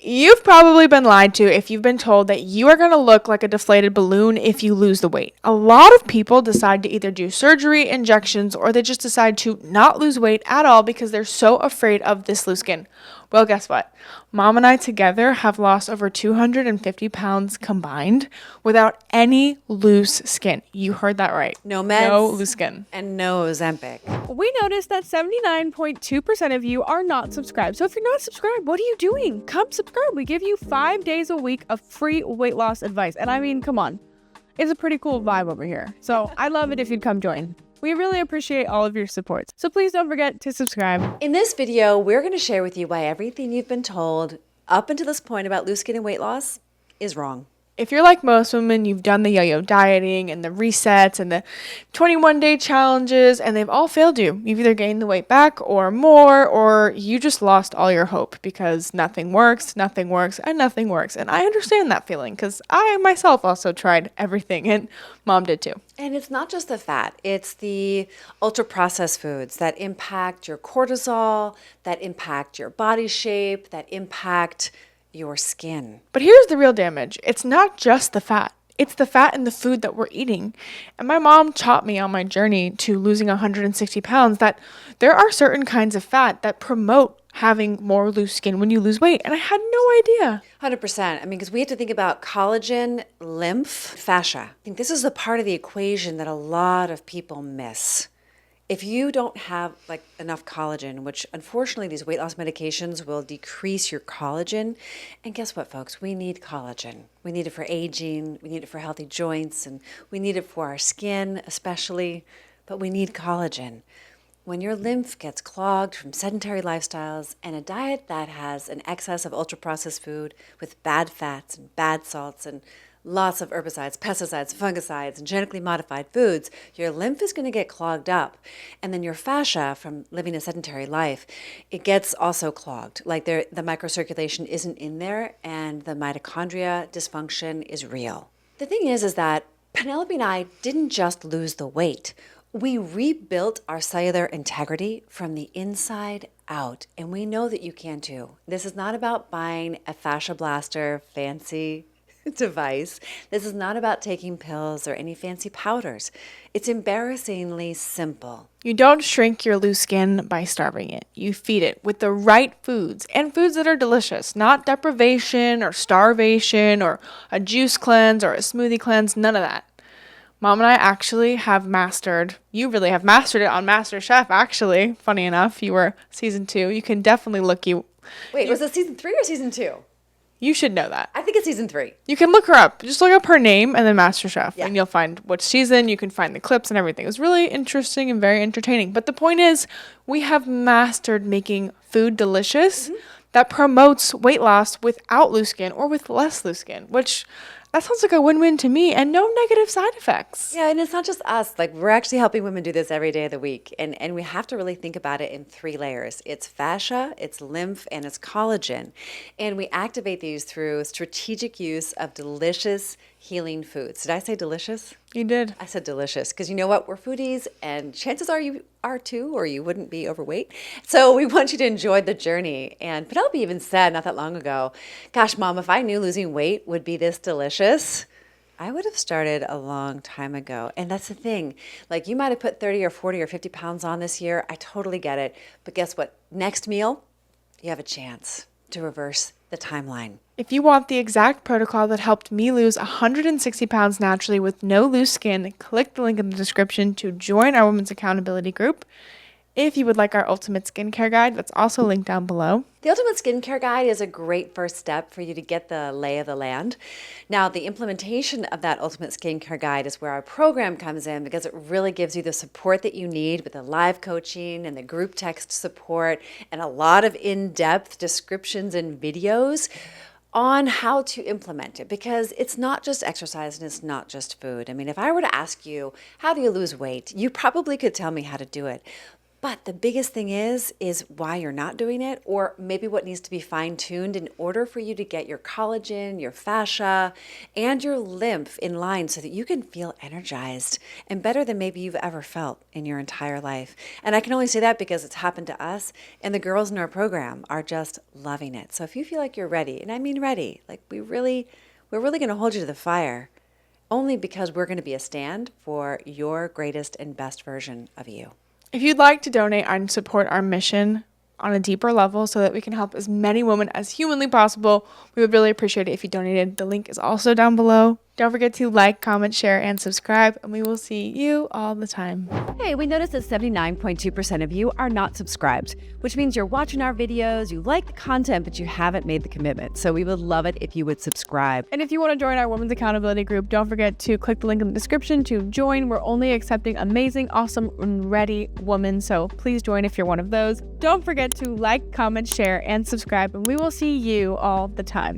You've probably been lied to if you've been told that you are going to look like a deflated balloon if you lose the weight. A lot of people decide to either do surgery, injections, or they just decide to not lose weight at all because they're so afraid of this loose skin. Well, guess what? Mom and I together have lost over 250 pounds combined without any loose skin. You heard that right. No meds. No loose skin. And no Ozempic. We noticed that 79.2% of you are not subscribed. So if you're not subscribed, what are you doing? Come subscribe. We give you 5 days a week of free weight loss advice. And I mean, come on. It's a pretty cool vibe over here. So I'd love it if you'd come join. We really appreciate all of your support. So please don't forget to subscribe. In this video, we're going to share with you why everything you've been told up until this point about loose skin and weight loss is wrong. If you're like most women, you've done the yo-yo dieting and the resets and the 21-day challenges, and they've all failed you. You've either gained the weight back or more, or you just lost all your hope because nothing works, and nothing works. And I understand that feeling because I myself also tried everything, and Mom did too. And it's not just the fat, it's the ultra-processed foods that impact your cortisol, that impact your body shape, that impact your skin. But here's the real damage. It's not just the fat. It's the fat in the food that we're eating. And my mom taught me on my journey to losing 160 pounds that there are certain kinds of fat that promote having more loose skin when you lose weight. And I had no idea. 100%. I mean, because we have to think about collagen, lymph, fascia. I think this is the part of the equation that a lot of people miss. If you don't have enough collagen, which unfortunately these weight loss medications will decrease your collagen. And guess what, folks? We need collagen. We need it for aging. We need it for healthy joints. And we need it for our skin especially. But we need collagen. When your lymph gets clogged from sedentary lifestyles and a diet that has an excess of ultra-processed food with bad fats and bad salts and lots of herbicides, pesticides, fungicides, and genetically modified foods, your lymph is going to get clogged up. And then your fascia from living a sedentary life, it gets also clogged. The microcirculation isn't in there and the mitochondria dysfunction is real. The thing is that Penelope and I didn't just lose the weight. We rebuilt our cellular integrity from the inside out. And we know that you can too. This is not about buying a fascia blaster fancy device. This is not about taking pills or any fancy powders. It's embarrassingly simple. You don't shrink your loose skin by starving it. You feed it with the right foods and foods that are delicious, not deprivation or starvation or a juice cleanse or a smoothie cleanse, none of that. Mom and I actually have mastered, you really have mastered it on MasterChef, actually. Funny enough, you were season 2. You can definitely look Wait, was it season 3 or season 2? You should know that. I think it's season 3. You can look her up. Just look up her name and then MasterChef, yeah. And you'll find which season. You can find the clips and everything. It was really interesting and very entertaining. But the point is, we have mastered making food delicious that promotes weight loss without loose skin or with less loose skin, which that sounds like a win-win to me and no negative side effects. Yeah, and it's not just us. We're actually helping women do this every day of the week. And we have to really think about it in 3 layers. It's fascia, it's lymph, and it's collagen. And we activate these through strategic use of delicious healing foods. Did I say delicious? You did. I said delicious because you know what? We're foodies and chances are you are too, or you wouldn't be overweight. So we want you to enjoy the journey. And Penelope even said not that long ago, gosh, Mom, if I knew losing weight would be this delicious, I would have started a long time ago. And that's the thing. You might have put 30 or 40 or 50 pounds on this year. I totally get it. But guess what? Next meal, you have a chance to reverse the timeline. If you want the exact protocol that helped me lose 160 pounds naturally with no loose skin, click the link in the description to join our Women's Accountability Group. If you would like our Ultimate Skincare Guide, that's also linked down below. The Ultimate Skincare Guide is a great first step for you to get the lay of the land. Now, the implementation of that Ultimate Skincare Guide is where our program comes in because it really gives you the support that you need with the live coaching and the group text support and a lot of in-depth descriptions and videos on how to implement it, because it's not just exercise and it's not just food. I mean, if I were to ask you, how do you lose weight? You probably could tell me how to do it. But the biggest thing is why you're not doing it, or maybe what needs to be fine-tuned in order for you to get your collagen, your fascia, and your lymph in line so that you can feel energized and better than maybe you've ever felt in your entire life. And I can only say that because it's happened to us, and the girls in our program are just loving it. So if you feel like you're ready, and I mean ready, like we're really going to hold you to the fire, only because we're going to be a stand for your greatest and best version of you. If you'd like to donate and support our mission on a deeper level so that we can help as many women as humanly possible, we would really appreciate it if you donated. The link is also down below. Don't forget to like, comment, share, and subscribe, and we will see you all the time. Hey, we noticed that 79.2% of you are not subscribed, which means you're watching our videos, you like the content, but you haven't made the commitment. So we would love it if you would subscribe. And if you want to join our Women's Accountability Group, don't forget to click the link in the description to join. We're only accepting amazing, awesome, and ready women, so please join if you're one of those. Don't forget to like, comment, share, and subscribe, and we will see you all the time.